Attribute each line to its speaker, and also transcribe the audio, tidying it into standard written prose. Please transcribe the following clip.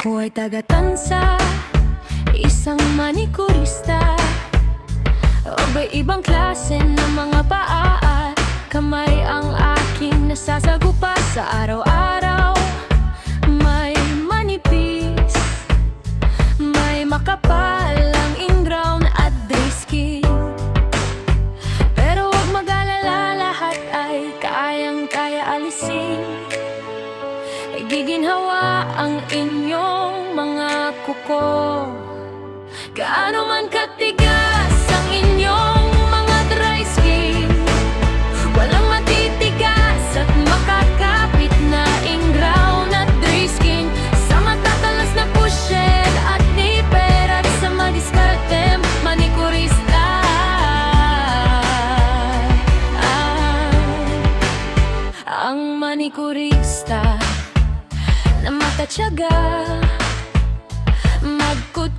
Speaker 1: Ako ay taga-tansa, isang manikurista. Iba-ibang klase ng mga paa at kamay ang aking nasasagupa sa araw-araw. May manipis, may makapal ang ingrown at dry skin. Pero huwag mag-alala, lahat ay kayang-kaya alisin. Giginhawa ang inyong mga kuko. Gaano man katigas ang inyong mga dry skin, walang matitigas at makakapit na ingrown at dry skin. Sa matatalas na pusyet at niper at sa madiskartem manikurista. Ang manikurista na matatyaga, magkut